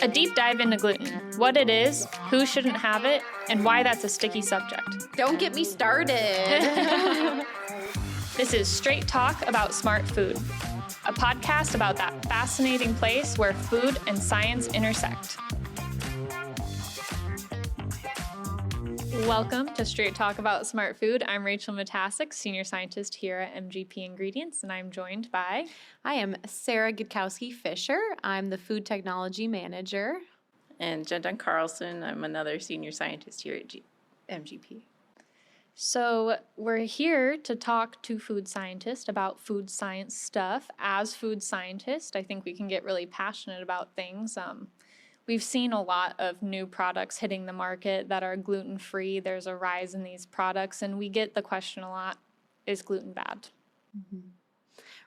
A deep dive into gluten, what it is, who shouldn't have it, and why that's a sticky subject. Don't get me started. This is Straight Talk About Smart Food, a podcast about that fascinating place where food and science intersect. Welcome to Straight Talk About Smart Food. I'm Rachel Matasic, Senior Scientist here at MGP Ingredients, and I'm joined by... I am Sarah Gudkowski-Fisher. I'm the Food Technology Manager. And Jen Dunn Carlson. I'm another Senior Scientist here at MGP. So we're here to talk to food scientists about food science stuff. As food scientists, I think we can get really passionate about things. We've seen a lot of new products hitting the market that are gluten-free. There's a rise in these products, and we get the question a lot, is gluten bad? Mm-hmm.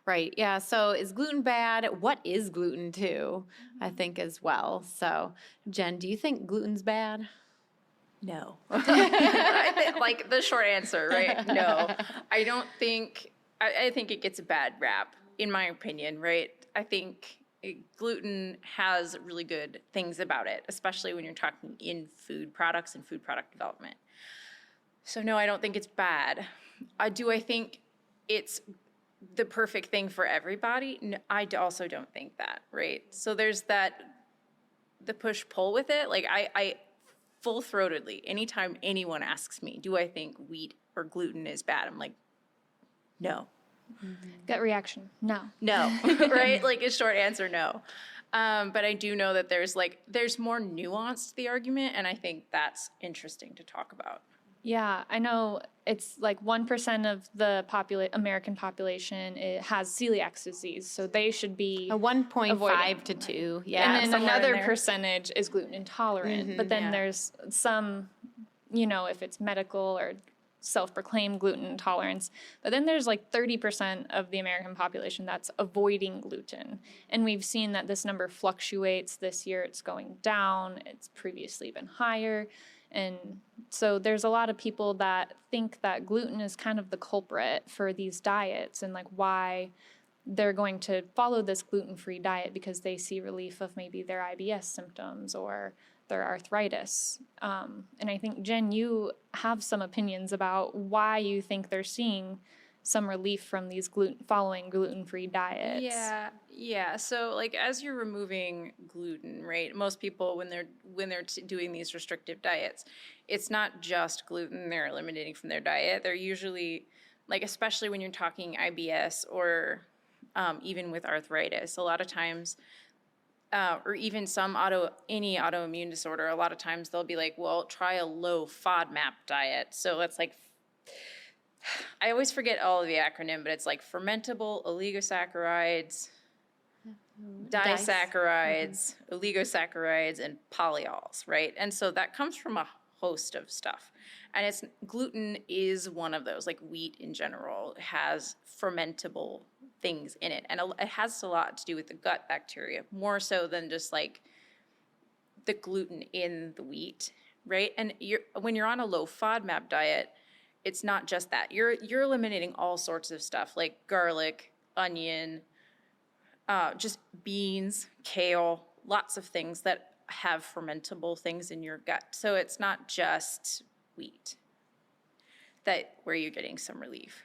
Right, yeah, so is gluten bad? What is gluten too, I think, as well. So, Jen, do you think gluten's bad? No. Like the short answer, right? No. I don't think, I think it gets a bad rap, in my opinion, right? I think gluten has really good things about it, especially when you're talking in food products and food product development. So no, I don't think it's bad. Do I think it's the perfect thing for everybody? No, I also don't think that, right? So there's the push-pull with it. Like I full-throatedly, anytime anyone asks me, do I think wheat or gluten is bad? I'm like, no. Mm-hmm. Gut reaction, no. No, right? Like a short answer, no. But I do know that there's more nuance to the argument, and I think that's interesting to talk about. Yeah, I know it's like 1% of the American population has celiac disease, so they should be a 1.5 avoiding. to 2, yeah. And then another percentage is gluten intolerant, but then there's some, if it's medical or self-proclaimed gluten intolerance, but then there's like 30% of the American population that's avoiding gluten. And we've seen that this number fluctuates. This year it's going down. It's previously been higher. And so there's a lot of people that think that gluten is kind of the culprit for these diets and like why they're going to follow this gluten-free diet because they see relief of maybe their IBS symptoms or their arthritis. And I think, Jen, you have some opinions about why you think they're seeing some relief from these following gluten-free diets. Yeah. So like as you're removing gluten, right? Most people when they're doing these restrictive diets, it's not just gluten they're eliminating from their diet. They're usually like, especially when you're talking IBS or even with arthritis, a lot of times, or even any autoimmune disorder, a lot of times they'll be like, well, try a low FODMAP diet. So that's like, I always forget all of the acronym, but it's like fermentable oligosaccharides, disaccharides, oligosaccharides, and polyols, right? And so that comes from a host of stuff. And gluten is one of those, like wheat in general has fermentable things in it. And it has a lot to do with the gut bacteria, more so than just like the gluten in the wheat, right? And when you're on a low FODMAP diet, it's not just that. You're eliminating all sorts of stuff like garlic, onion, just beans, kale, lots of things that have fermentable things in your gut. So it's not just wheat where you're getting some relief.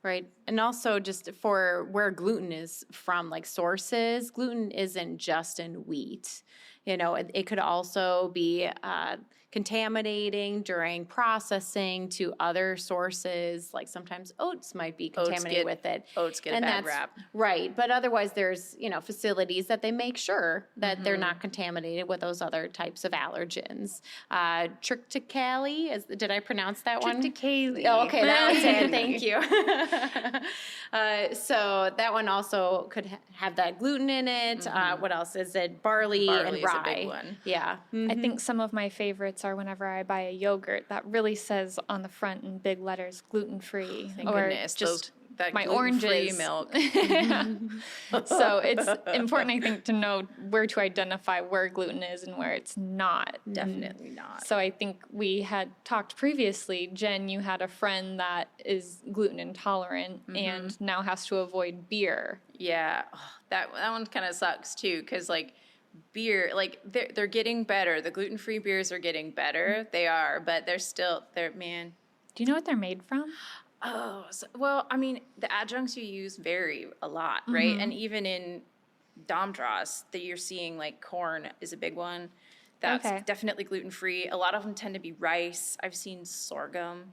Right. And also just for where gluten is from, like sources, gluten isn't just in wheat. It could also be contaminating during processing to other sources, like sometimes oats might be contaminated with it. Oats get a bad rap. Right, but otherwise there's, facilities that they make sure that they're not contaminated with those other types of allergens. Triticale, did I pronounce that one? Triticale. Oh, okay, that was it, thank you. So that one also could have that gluten in it. What else is it? Barley and rye. Is a big one. Yeah. I think some of my favorites are whenever I buy a yogurt that really says on the front in big letters, gluten-free. Thank or goodness. Just that my gluten-free oranges. milk. So it's important, I think, to know where to identify where gluten is and where it's not. Definitely not. So I think we had talked previously, Jen, you had a friend that is gluten intolerant and now has to avoid beer. Yeah, that one kind of sucks too, because like beer, like they're getting better. The gluten-free beers are getting better. They are, but man. Do you know what they're made from? Oh, well, I mean, the adjuncts you use vary a lot, right? And even in Dom draws, that you're seeing like corn is a big one. That's definitely gluten-free. A lot of them tend to be rice. I've seen sorghum.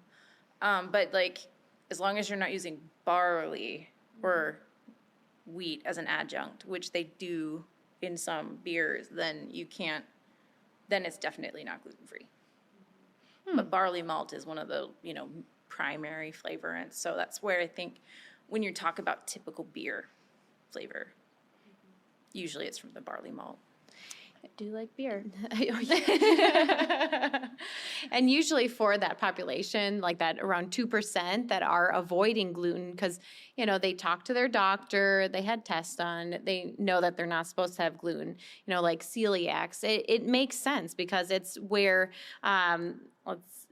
But like, as long as you're not using barley or wheat as an adjunct, which they do in some beers, then it's definitely not gluten-free. But barley malt is one of the, primary flavorants. So that's where I think when you talk about typical beer flavor, usually it's from the barley malt. I do like beer. And usually for that population, like that around 2% that are avoiding gluten because, they talk to their doctor, they had tests done, they know that they're not supposed to have gluten, like celiacs. It makes sense because it's where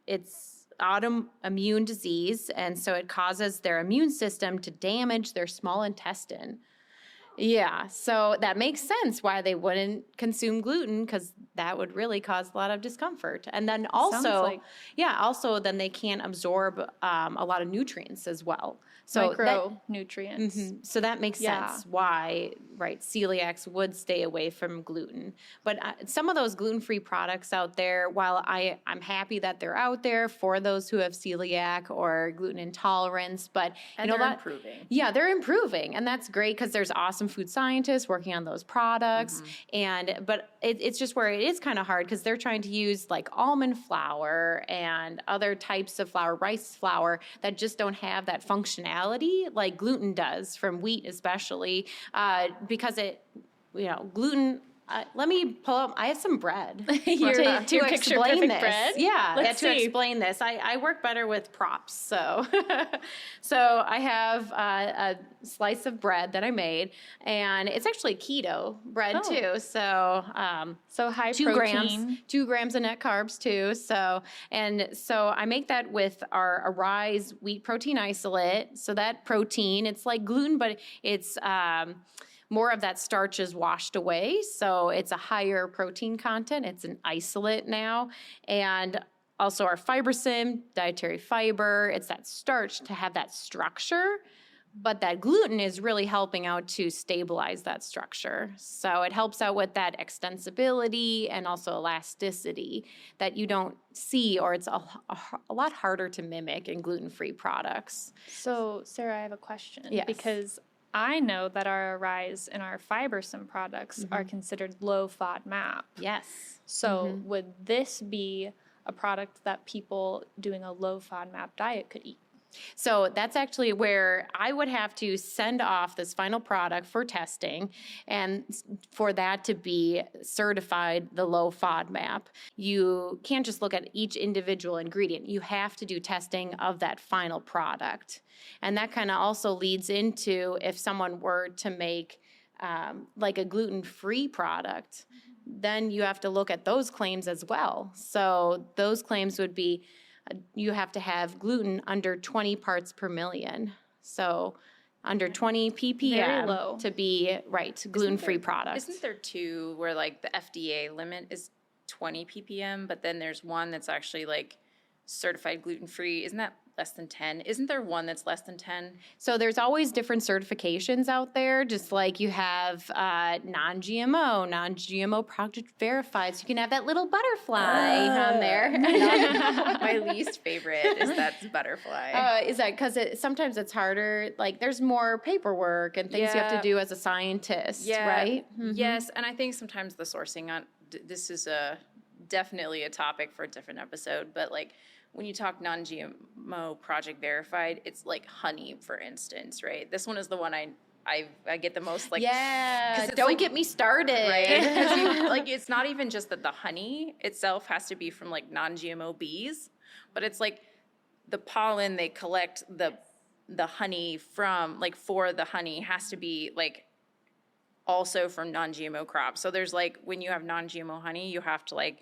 it's autoimmune disease, and so it causes their immune system to damage their small intestine. Yeah, so that makes sense why they wouldn't consume gluten because that would really cause a lot of discomfort. And then also, then they can't absorb a lot of nutrients as well. So micronutrients. So that makes sense why, celiacs would stay away from gluten. But some of those gluten-free products out there, while I'm happy that they're out there for those who have celiac or gluten intolerance, but they're improving. Yeah, they're improving, and that's great because there's awesome food scientists working on those products. But it's just where it is kind of hard because they're trying to use like almond flour and other types of flour, rice flour that just don't have that functionality like gluten does from wheat, especially because gluten. Let me pull up. I have some bread to explain this. Bread? To explain this. I work better with props. So I have a slice of bread that I made, and it's actually keto bread too. So high 2 protein. 2 grams of net carbs too. So I make that with our Arise wheat protein isolate. So that protein, it's like gluten, but it's more of that starch is washed away, so it's a higher protein content. It's an isolate now. And also our FiberSim, dietary fiber, it's that starch to have that structure, but that gluten is really helping out to stabilize that structure. So it helps out with that extensibility and also elasticity that you don't see, or it's a lot harder to mimic in gluten-free products. So, Sarah, I have a question. Yes. Because I know that our Arise and our FiberSim products are considered low FODMAP. Yes. So would this be a product that people doing a low FODMAP diet could eat? So that's actually where I would have to send off this final product for testing, and for that to be certified the low FODMAP. You can't just look at each individual ingredient. You have to do testing of that final product. And that kind of also leads into if someone were to make like a gluten-free product, then you have to look at those claims as well. So those claims would be you have to have gluten under 20 parts per million. So under 20 ppm to be gluten-free products. Isn't there two where like the FDA limit is 20 ppm, but then there's one that's actually like certified gluten-free? Isn't that less than 10? Isn't there one that's less than 10? So there's always different certifications out there, just like you have non-GMO project verified. So you can have that little butterfly on there. My least favorite is that butterfly. Is that because sometimes it's harder, like there's more paperwork and things you have to do as a scientist, right? Yes, and I think sometimes the sourcing on, this is definitely a topic for a different episode, but like, when you talk non-GMO project verified, it's like honey, for instance, right? This one is the one I get the most like. Yeah, don't get me started. Right? Like it's not even just that the honey itself has to be from like non-GMO bees, but it's like the pollen they collect the honey from, like for the honey has to be like also from non-GMO crops. So there's like when you have non-GMO honey, you have to like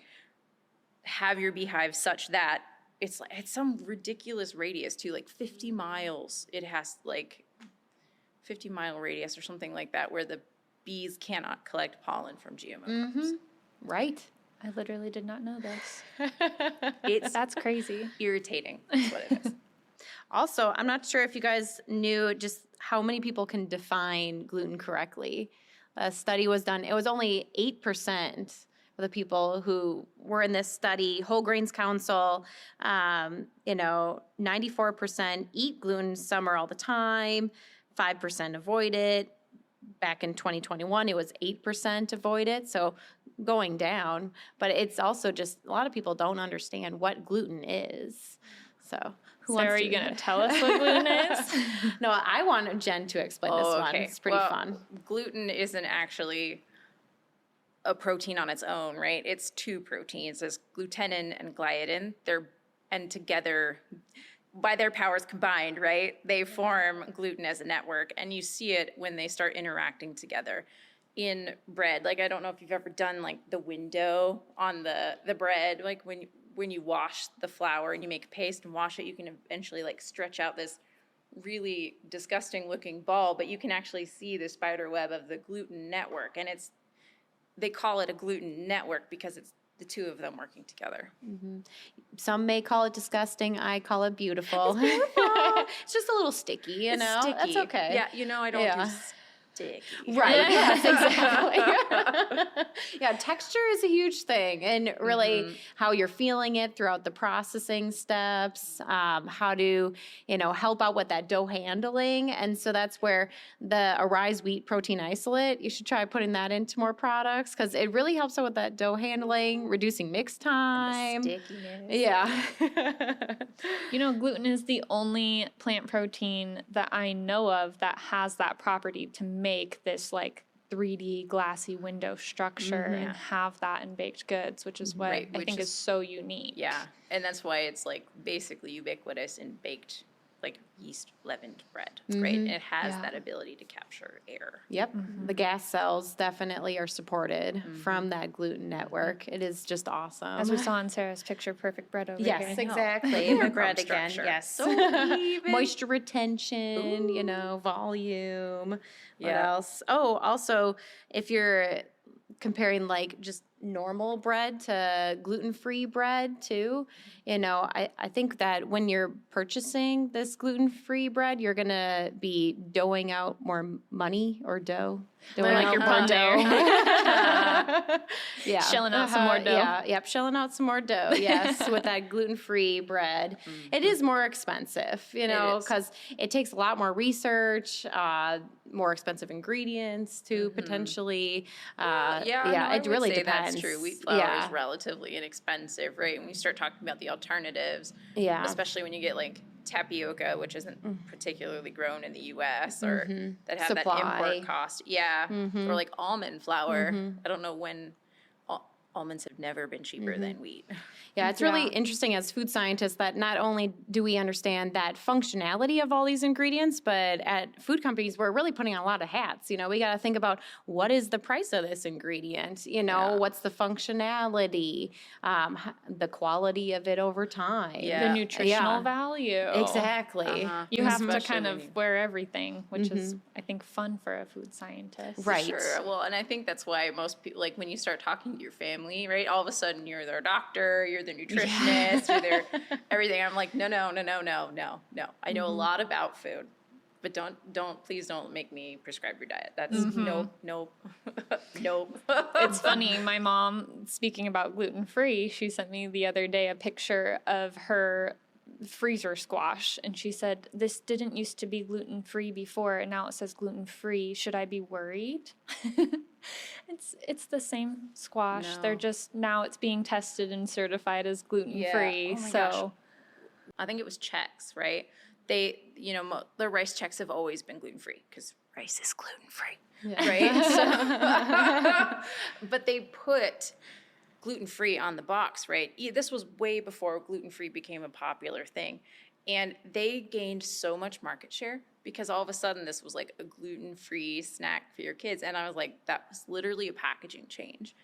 have your beehive such that it's some ridiculous radius too, like 50 miles. It has like 50-mile radius or something like that, where the bees cannot collect pollen from GMO crops. Right. I literally did not know this. That's crazy. irritating. That's what it is. Also, I'm not sure if you guys knew just how many people can define gluten correctly. A study was done. It was only 8% of the people who were in this study. Whole Grains Council, 94% eat gluten some or all the time, 5% avoid it. Back in 2021, it was 8% avoid it. So going down. But it's also just a lot of people don't understand what gluten is. So Are you going to tell us what gluten is? No, I want Jen to explain this one. It's pretty fun. Gluten isn't actually a protein on its own, right? It's two proteins. There's glutenin and gliadin. And together, by their powers combined, right, they form gluten as a network. And you see it when they start interacting together in bread. Like, I don't know if you've ever done like the window on the bread, like when you wash the flour and you make a paste and wash it, you can eventually like stretch out this really disgusting looking ball, but you can actually see the spider web of the gluten network. And they call it a gluten network because it's the two of them working together. Some may call it disgusting. I call it beautiful. It's just a little sticky, you know? Sticky. That's okay. Yeah, I don't do sticky. Right, yes, exactly. Yeah, texture is a huge thing. And really how you're feeling it throughout the processing steps, how to, help out with that dough handling. And so that's where the Arise wheat protein isolate, you should try putting that into more products because it really helps out with that dough handling, reducing mix time. And the stickiness. Yeah. Gluten is the only plant protein that I know of that has that property to make this like 3D glassy window structure and have that in baked goods, which is what I think is so unique. Yeah, and that's why it's like basically ubiquitous in baked, like yeast leavened bread, right? And it has that ability to capture air. Yep. The gas cells definitely are supported from that gluten network. It is just awesome. As we saw in Sarah's picture, perfect bread over here. Yes, exactly. The bread again. Structure. Yes. So even. Moisture retention, volume. What else? Oh, also, if you're comparing like just normal bread to gluten-free bread too, I think that when you're purchasing this gluten-free bread, you're going to be doughing out more money or dough. I like your pun there. Yeah. Shelling out some more dough. Yep, shelling out some more dough, yes, with that gluten-free bread. It is more expensive, because it takes a lot more research, more expensive ingredients too, potentially. It really say depends. That's true. Wheat flour is relatively inexpensive, right? When you start talking about the alternatives, especially when you get like tapioca, which isn't particularly grown in the U.S. or that have that import cost. Or like almond flour. I don't know when almonds have never been cheaper than wheat. Yeah, it's really interesting as food scientists that not only do we understand that functionality of all these ingredients, but at food companies, we're really putting on a lot of hats. We got to think about what is the price of this ingredient? What's the functionality, the quality of it over time, the nutritional value. Exactly. You have to kind of wear everything, which is, I think, fun for a food scientist. Right. Sure. Well, and I think that's why most people, like when you start talking to your family, right, all of a sudden you're their doctor, you're their nutritionist, you're their everything. I'm like, no. I know a lot about food, but please don't make me prescribe your diet. That's nope. It's funny. My mom, speaking about gluten-free, she sent me the other day a picture of her freezer squash, and she said, this didn't used to be gluten-free before, and now it says gluten-free. Should I be worried? It's the same squash. No. They're just, now it's being tested and certified as gluten-free. Oh my gosh. I think it was Chex, right? They, the rice Chex have always been gluten-free because rice is gluten-free, right? But they put gluten-free on the box, right? This was way before gluten-free became a popular thing. And they gained so much market share because all of a sudden this was like a gluten-free snack for your kids. And I was like, that was literally a packaging change.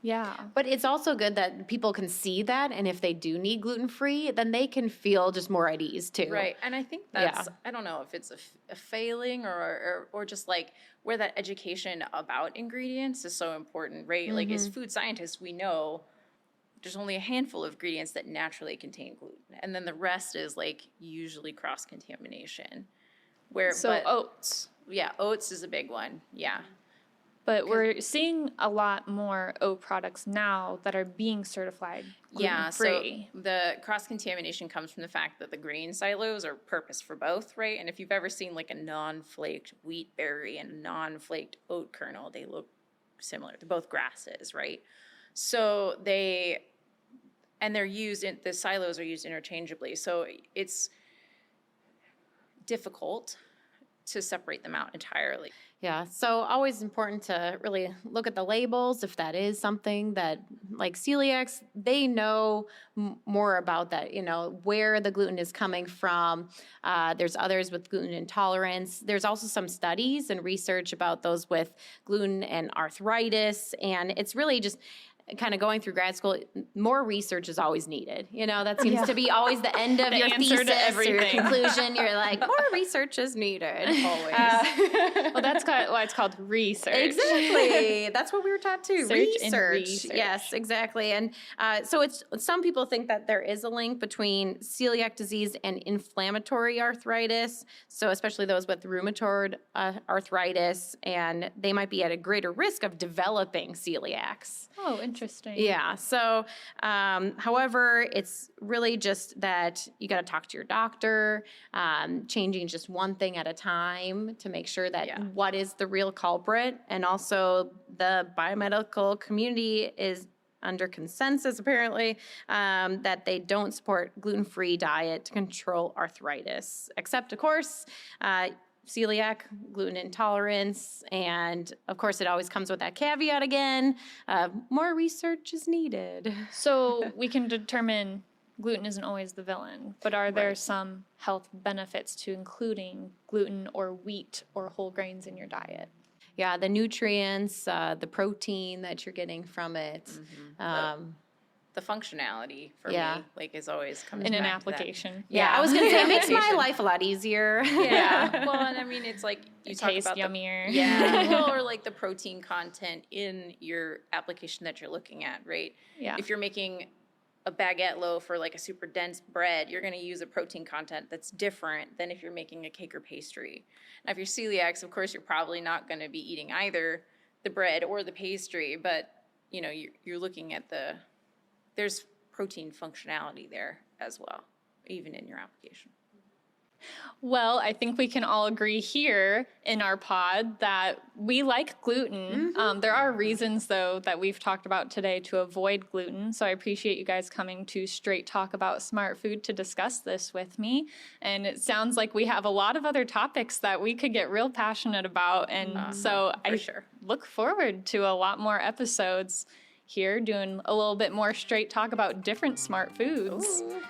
Yeah. But it's also good that people can see that, and if they do need gluten-free, then they can feel just more at ease too. Right, and I think that's, I don't know if it's a failing or just like where that education about ingredients is so important, right? Like as food scientists, we know there's only a handful of ingredients that naturally contain gluten, and then the rest is like usually cross-contamination. But oats. Yeah, oats is a big one, yeah. But we're seeing a lot more oat products now that are being certified gluten-free. So the cross-contamination comes from the fact that the grain silos are purposed for both, right? And if you've ever seen like a non-flaked wheat berry and a non-flaked oat kernel, they look similar. They're both grasses, right? So the silos are used interchangeably. So it's difficult to separate them out entirely. Yeah, so always important to really look at the labels if that is something that, like celiacs, they know more about that, where the gluten is coming from. There's others with gluten intolerance. There's also some studies and research about those with gluten and arthritis, and it's really just kind of going through grad school, more research is always needed. That seems to be always the end of your thesis or your conclusion. You're like, more research is needed. Always. Well, that's why it's called research. Exactly. That's what we were taught too. Research. Yes, exactly. And so some people think that there is a link between celiac disease and inflammatory arthritis. So especially those with rheumatoid arthritis, and they might be at a greater risk of developing celiacs. Oh, interesting. Yeah. So, however, it's really just that you got to talk to your doctor, changing just one thing at a time to make sure that what is the real culprit. And also the biomedical community is under consensus, apparently, that they don't support gluten-free diet to control arthritis, except, of course, celiac, gluten intolerance, and of course it always comes with that caveat again, more research is needed. So we can determine gluten isn't always the villain, but are there some health benefits to including gluten or wheat or whole grains in your diet? Yeah, the nutrients, the protein that you're getting from it. The functionality for me, is always coming in back an to application. Yeah, I was going to say, it makes my life a lot easier. Yeah. Well, and I mean, it's like you talk tastes about yummier. Or like the protein content in your application that you're looking at, right? Yeah. If you're making a baguette loaf or like a super dense bread, you're going to use a protein content that's different than if you're making a cake or pastry. Now, if you're celiacs, of course, you're probably not going to be eating either the bread or the pastry, but you're looking at there's protein functionality there as well, even in your application. Well, I think we can all agree here in our pod that we like gluten. There are reasons, though, that we've talked about today to avoid gluten. So I appreciate you guys coming to Straight Talk About Smart Food to discuss this with me. And it sounds like we have a lot of other topics that we could get real passionate about. And I look forward to a lot more episodes here doing a little bit more straight talk about different smart foods. Ooh.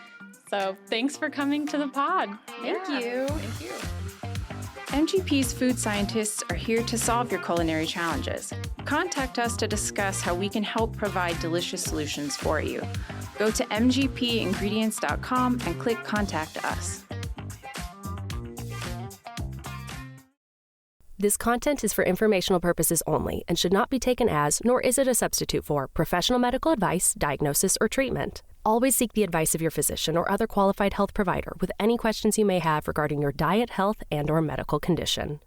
So thanks for coming to the pod. Thank you. Thank you. MGP's food scientists are here to solve your culinary challenges. Contact us to discuss how we can help provide delicious solutions for you. Go to mgpingredients.com and click Contact Us. This content is for informational purposes only and should not be taken as, nor is it a substitute for, professional medical advice, diagnosis, or treatment. Always seek the advice of your physician or other qualified health provider with any questions you may have regarding your diet, health, and/or medical condition.